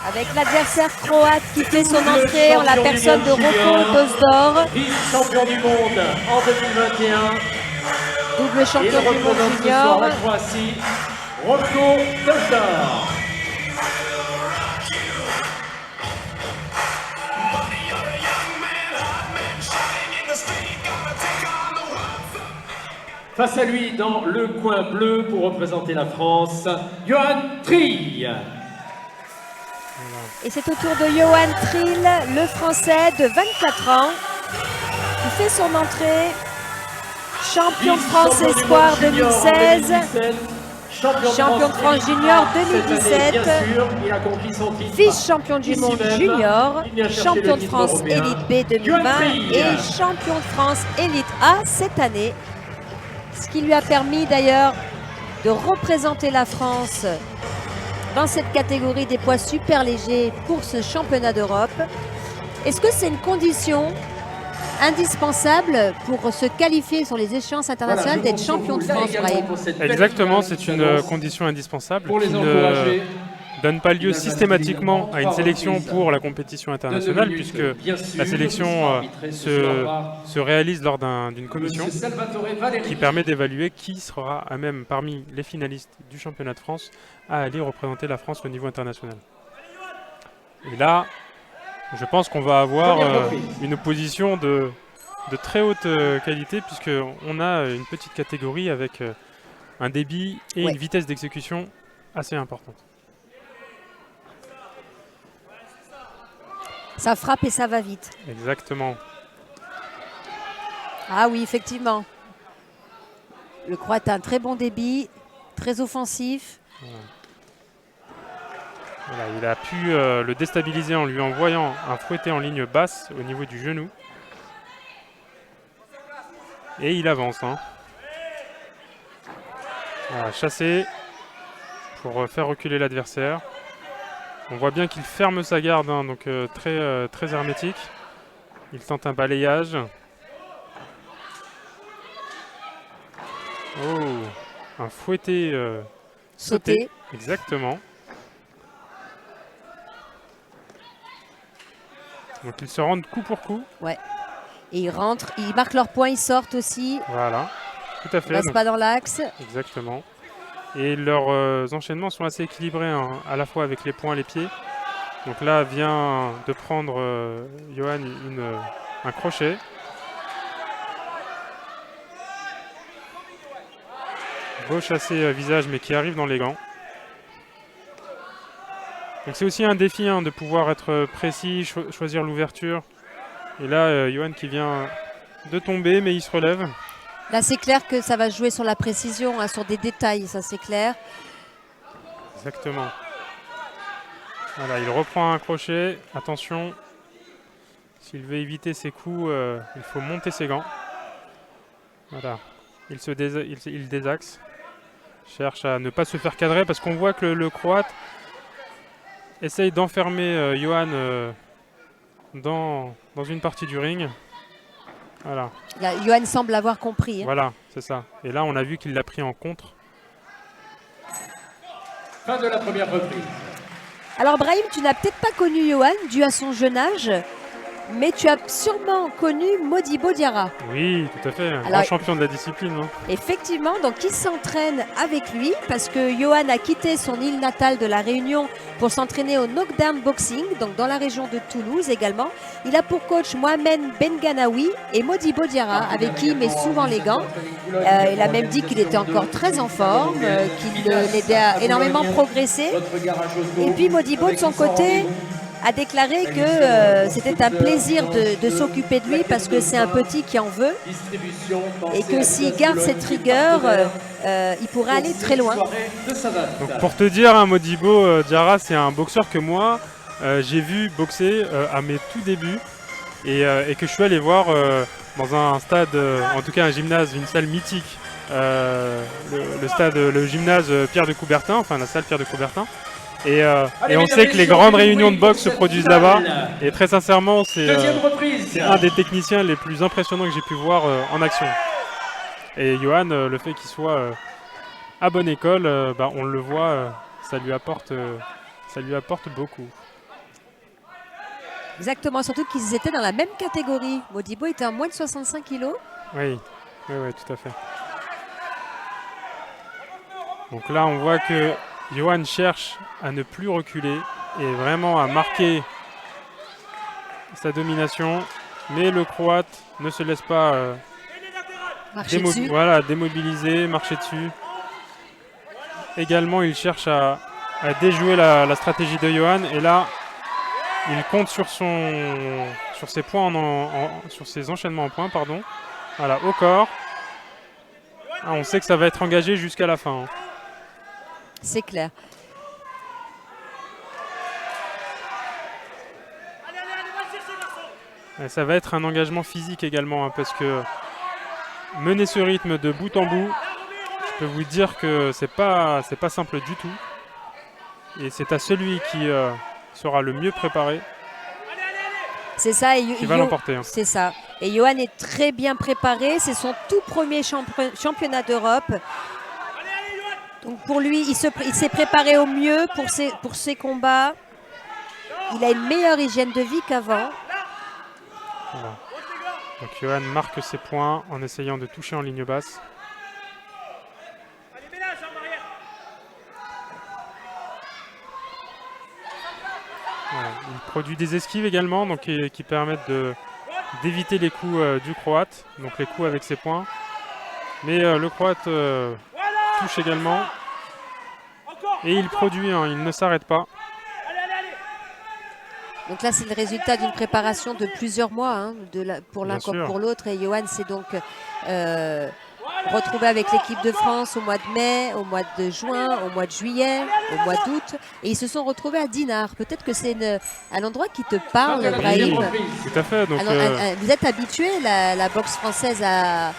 Avec l'adversaire croate qui fait son entrée en la personne de Roko Dosdor. Vice-champion du monde en 2021. Double champion du monde junior. La Croatie, Roko Dosdor. Face à lui, dans le coin bleu, pour représenter la France, Johan Trill. Et c'est au tour de Johan Trill, le Français de 24 ans, qui fait son entrée. Champion de France Espoir 2016, champion de France Junior 2017, vice-champion du monde junior, champion de France Élite B 2020 et champion de France Élite A cette année. Ce qui lui a permis d'ailleurs de représenter la France dans cette catégorie des poids super légers pour ce championnat d'Europe. Est-ce que c'est une condition indispensable pour se qualifier sur les échéances internationales d'être champion de France, Brahim? Exactement, c'est une condition indispensable qui ne donne pas lieu systématiquement à une sélection pour la compétition internationale, puisque la sélection se réalise lors d'une commission qui permet d'évaluer qui sera à même parmi les finalistes du championnat de France à aller représenter la France au niveau international. Et là, je pense qu'on va avoir une opposition de très haute qualité, puisqu'on a une petite catégorie avec un débit et une vitesse d'exécution assez importante. Ça frappe et ça va vite. Exactement. Ah oui, effectivement. Le Croate a un très bon débit, très offensif. Voilà, il a pu le déstabiliser en lui envoyant un fouetté en ligne basse au niveau du genou. Et il avance. Hein. Voilà, chassé pour faire reculer l'adversaire. On voit bien qu'il ferme sa garde, hein, donc très hermétique. Il tente un balayage. Oh, un fouetté sauté. Exactement. Donc ils se rendent coup pour coup. Ouais. Et ils rentrent, ils marquent leur point, ils sortent aussi. Voilà, tout à fait. Ils restent pas dans l'axe. Exactement. Et leurs enchaînements sont assez équilibrés, hein, à la fois avec les poings et les pieds. Donc là vient de prendre Johan un crochet. Beau chassé visage, mais qui arrive dans les gants. Donc c'est aussi un défi, hein, de pouvoir être précis, choisir l'ouverture. Et là, Johan qui vient de tomber, mais il se relève. Là, c'est clair que ça va jouer sur la précision, hein, sur des détails, ça c'est clair. Exactement. Voilà, il reprend un crochet. Attention, s'il veut éviter ses coups, il faut monter ses gants. Voilà, il désaxe. Cherche à ne pas se faire cadrer parce qu'on voit que le Croate essaye d'enfermer Johan dans une partie du ring. Voilà. Là, Johan semble avoir compris. Hein. Voilà, c'est ça. Et là, on a vu qu'il l'a pris en contre. Fin de la première reprise. Alors Brahim, tu n'as peut-être pas connu Johan dû à son jeune âge, mais tu as sûrement connu Modibo Diarra. Oui, tout à fait. Un grand champion de la discipline. Hein. Effectivement, donc il s'entraîne avec lui parce que Johan a quitté son île natale de la Réunion pour s'entraîner au Knockdown Boxing, donc dans la région de Toulouse également. Il a pour coach Mohamed Benganaoui et Modibo Diarra, avec qui il met souvent les gants. Il a même dit qu'il était encore très en forme, qu'il l'aidait à énormément progresser. Et puis Modibo, de son côté, a déclaré que c'était un plaisir de s'occuper de lui parce que c'est un petit qui en veut et que s'il garde cette rigueur, il pourrait aller très loin. Donc pour te dire, hein, Modibo Diarra, c'est un boxeur que moi, j'ai vu boxer à mes tout débuts et que je suis allé voir dans un stade, en tout cas un gymnase, une salle mythique, le gymnase Pierre de Coubertin, enfin la salle Pierre de Coubertin. Et on sait que les grandes réunions de boxe se produisent là-bas. Et très sincèrement, c'est un des techniciens les plus impressionnants que j'ai pu voir en action. Et Johan, le fait qu'il soit à bonne école, on le voit, ça lui apporte beaucoup. Exactement, surtout qu'ils étaient dans la même catégorie. Modibo était à moins de 65 kg. Oui, tout à fait. Donc là, on voit que Yohan cherche à ne plus reculer et vraiment à marquer sa domination. Mais le Croate ne se laisse pas démobiliser, marcher dessus. Également, il cherche à déjouer la stratégie de Yohan. Et là, il compte sur ses points sur ses enchaînements en points, pardon. Voilà, au corps. Ah, on sait que ça va être engagé jusqu'à la fin. C'est clair. Et ça va être un engagement physique également, hein, parce que mener ce rythme de bout en bout, je peux vous dire que c'est pas simple du tout. Et c'est à celui qui sera le mieux préparé qui va l'emporter. Hein. C'est ça. Et Yohan est très bien préparé. C'est son tout premier championnat d'Europe. Donc pour lui, il s'est préparé au mieux pour ses combats. Il a une meilleure hygiène de vie qu'avant. Voilà. Donc Yohan marque ses points en essayant de toucher en ligne basse. Voilà. Il produit des esquives également, donc qui permettent d'éviter les coups du Croate, donc les coups avec ses points. Mais le Croate touche également. Et il produit, hein, il ne s'arrête pas. Donc là, c'est le résultat d'une préparation de plusieurs mois, hein, pour l'un comme pour l'autre. Et Yohan s'est donc retrouvé avec l'équipe de France au mois de mai, au mois de juin, au mois de juillet, au mois d'août. Et ils se sont retrouvés à Dinard. Peut-être que c'est un endroit qui te parle, Brahim. Tout à fait. Donc, vous êtes habitué, la boxe française, à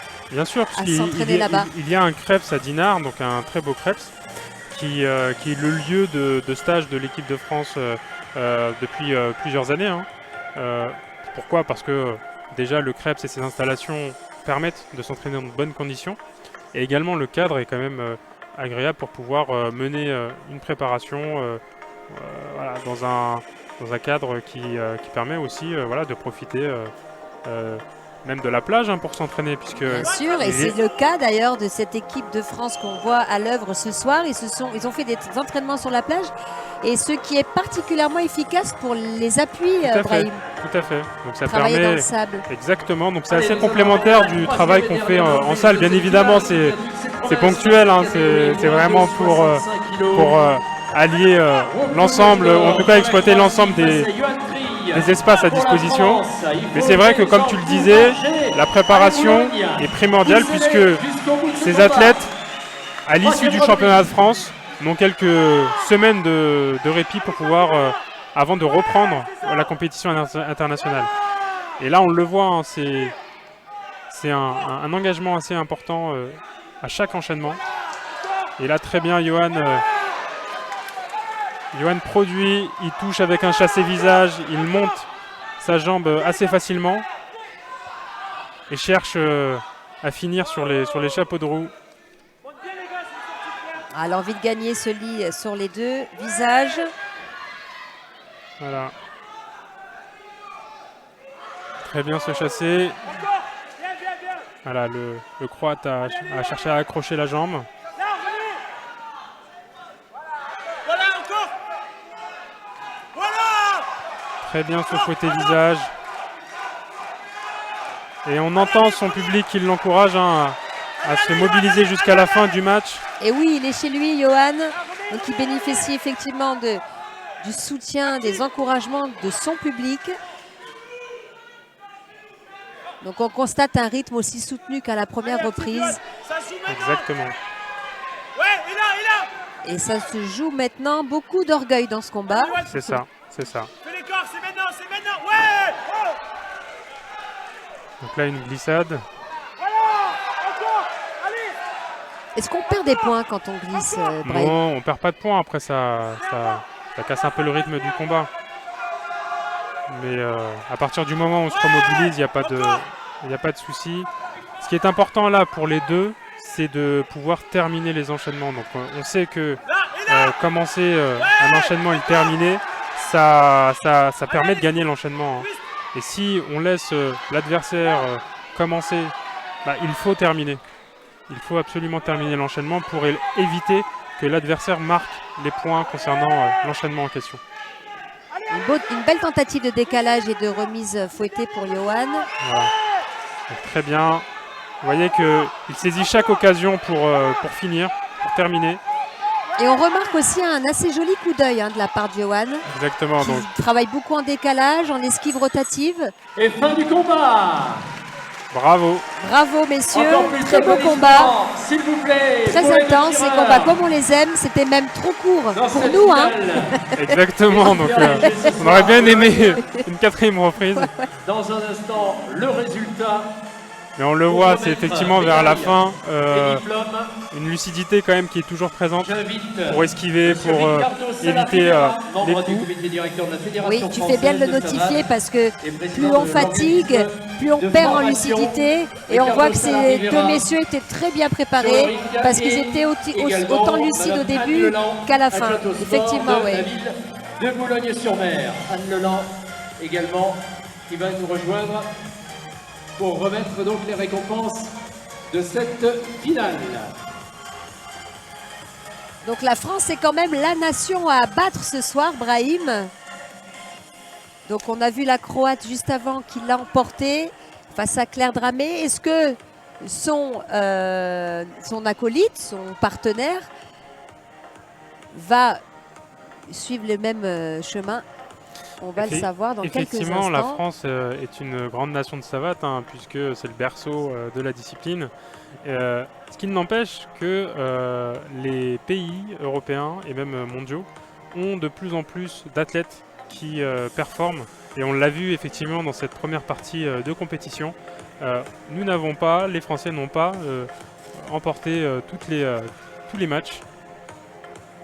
s'entraîner là-bas. Il y a un Krebs à Dinard, donc un très beau Krebs, qui est le lieu de stage de l'équipe de France depuis plusieurs années. Hein. Pourquoi? Parce que déjà le Krebs et ses installations permettent de s'entraîner dans de bonnes conditions. Et également le cadre est quand même agréable pour pouvoir mener une préparation voilà, dans un cadre qui permet aussi de profiter même de la plage, hein, pour s'entraîner. Bien sûr, et c'est le cas d'ailleurs de cette équipe de France qu'on voit à l'œuvre ce soir. Ils ont fait des entraînements sur la plage, et ce qui est particulièrement efficace pour les appuis, Brahim. Tout à fait. Donc ça travailler permet dans le sable. Exactement. Donc c'est assez complémentaire du travail qu'on fait en salle. Bien évidemment, c'est ponctuel. Hein, c'est vraiment pour allier l'ensemble, en tout cas exploiter l'ensemble des espaces à disposition. Mais c'est vrai que, comme tu le disais, la préparation est primordiale, puisque ces athlètes, à l'issue du championnat de France, n'ont quelques semaines de répit pour pouvoir, avant de reprendre la compétition internationale. Et là, on le voit, hein, c'est un engagement assez important à chaque enchaînement. Et là, très bien, Yohan produit, il touche avec un chassé-visage, il monte sa jambe assez facilement et cherche à finir sur les chapeaux de roue. L'envie de gagner se lit sur les deux visages. Voilà. Très bien ce chassé. Voilà, le Croate a cherché à accrocher la jambe. Très bien ce fouetté visage. Et on entend son public qui l'encourage, hein, à se mobiliser jusqu'à la fin du match. Et oui, il est chez lui, Yohan, donc il bénéficie effectivement du soutien, des encouragements de son public. Donc on constate un rythme aussi soutenu qu'à la première reprise. Exactement. Et ça se joue maintenant, beaucoup d'orgueil dans ce combat. C'est ça, c'est ça. Donc là, une glissade. Est-ce qu'on perd des points quand on glisse, Brahim? Non, on perd pas de points. Après, ça casse un peu le rythme du combat. Mais à partir du moment où on se remobilise, il n'y a pas de souci. Ce qui est important là pour les deux, c'est de pouvoir terminer les enchaînements. Donc on sait que commencer un enchaînement et le terminer, ça permet de gagner l'enchaînement. Hein. Et si on laisse l'adversaire commencer, il faut terminer. Il faut absolument terminer l'enchaînement pour éviter que l'adversaire marque les points concernant l'enchaînement en question. Une belle tentative de décalage et de remise fouettée pour Yohan. Voilà. Donc, très bien. Vous voyez qu'il saisit chaque occasion pour finir, pour terminer. Et on remarque aussi un assez joli coup d'œil de la part de Yohan. Exactement. Donc. Travaille beaucoup en décalage, en esquive rotative. Et fin du combat. Bravo. Bravo messieurs, très beau combat. S'il vous plaît. Très intense, ces combats comme on les aime, c'était même trop court pour nous. Hein. Exactement, donc on aurait bien aimé une 4e reprise. Dans un instant, le résultat. Mais on le voit, c'est effectivement vers la fin, une lucidité quand même qui est toujours présente pour esquiver, pour éviter les coups. Oui, tu fais bien de le notifier parce que plus on fatigue, plus on perd en lucidité. Et on voit que ces deux messieurs étaient très bien préparés parce qu'ils étaient autant lucides au début qu'à la fin. Effectivement, oui. De Boulogne-sur-Mer, Anne Leland également qui va nous rejoindre pour remettre donc les récompenses de cette finale. Donc la France est quand même la nation à abattre ce soir, Brahim. Donc on a vu la Croate juste avant qui l'a emporté face à Claire Dramé. Est-ce que son acolyte, son partenaire, va suivre le même chemin? On va le savoir dans quelques instants. Effectivement, la France est une grande nation de savate, puisque c'est le berceau de la discipline. Ce qui n'empêche que les pays européens et même mondiaux ont de plus en plus d'athlètes qui performent. Et on l'a vu effectivement dans cette première partie de compétition. Nous n'avons pas, les Français n'ont pas emporté tous les matchs.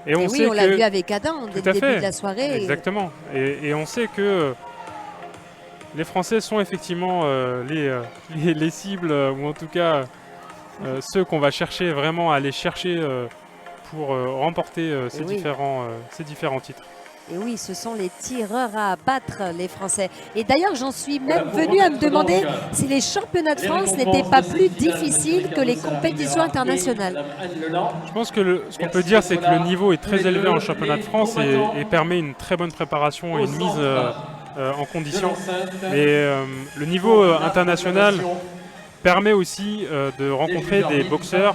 Et oui, on l'a vu avec Adam dès le début de la soirée. Exactement. Et on sait que les Français sont effectivement les cibles, ou en tout cas ceux qu'on va chercher vraiment à aller chercher pour remporter ces différents titres. Et oui, ce sont les tireurs à abattre, les Français. Et d'ailleurs, j'en suis même venue à me demander si les championnats de France n'étaient pas plus difficiles que les compétitions internationales. Je pense que ce qu'on peut dire, c'est que le niveau est très élevé en championnat de France et permet une très bonne préparation et une mise en condition. Mais le niveau international permet aussi de rencontrer des boxeurs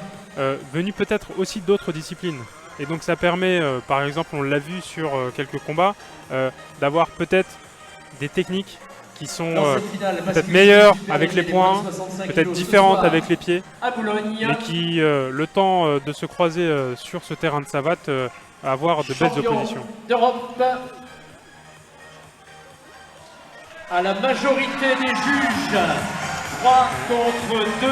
venus peut-être aussi d'autres disciplines. Et donc ça permet, par exemple, on l'a vu sur quelques combats, d'avoir peut-être des techniques qui sont peut-être meilleures avec les poings, peut-être différentes avec les pieds, mais qui, le temps de se croiser sur ce terrain de savate, avoir de belles oppositions. D'Europe, à la majorité des juges, 3 contre 2,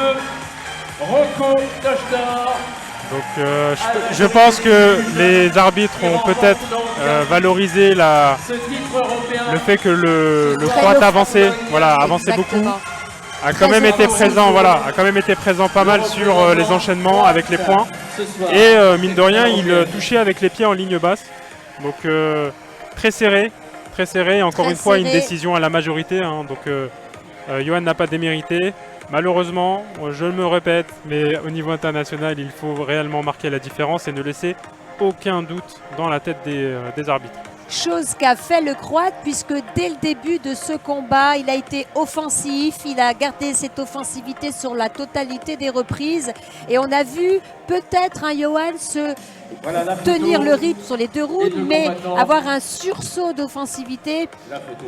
Rocco Tochdor. Donc je pense que les arbitres ont peut-être valorisé le fait que le Croate avançait beaucoup, a quand même été présent pas mal sur les enchaînements avec les points et mine de rien il touchait avec les pieds en ligne basse. Donc très serré, encore une fois une décision à la majorité, donc Yohan n'a pas démérité. Malheureusement, je me répète, mais au niveau international, il faut réellement marquer la différence et ne laisser aucun doute dans la tête des arbitres. Chose qu'a fait le Croate, puisque dès le début de ce combat, il a été offensif, il a gardé cette offensivité sur la totalité des reprises. Et on a vu peut-être Yohan tenir le rythme sur les 2 rounds, mais avoir un sursaut d'offensivité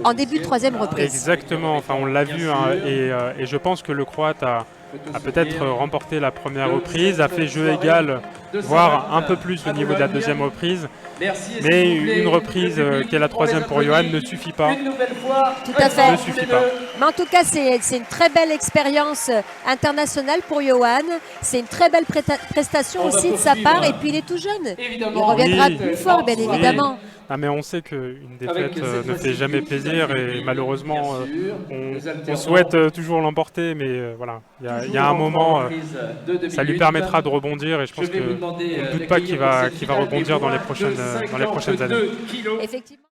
en début de 3e reprise. Exactement, enfin on l'a vu, et je pense que le Croate a peut-être remporté la première reprise, a fait jeu égal, voire un peu plus au niveau de la 2e reprise. Mais une reprise qui est la 3e pour Yohan ne suffit pas. Tout à fait. Ne suffit pas. Mais en tout cas, c'est une très belle expérience internationale pour Yohan. C'est une très belle prestation aussi de sa part. Et puis il est tout jeune. Il reviendra plus fort, bien évidemment. Ah, mais on sait qu'une défaite ne fait jamais plaisir et malheureusement on souhaite toujours l'emporter, mais voilà, il y a un moment, ça lui permettra de rebondir et je pense qu'on ne doute pas qu'il va rebondir dans les prochaines années. Effectivement.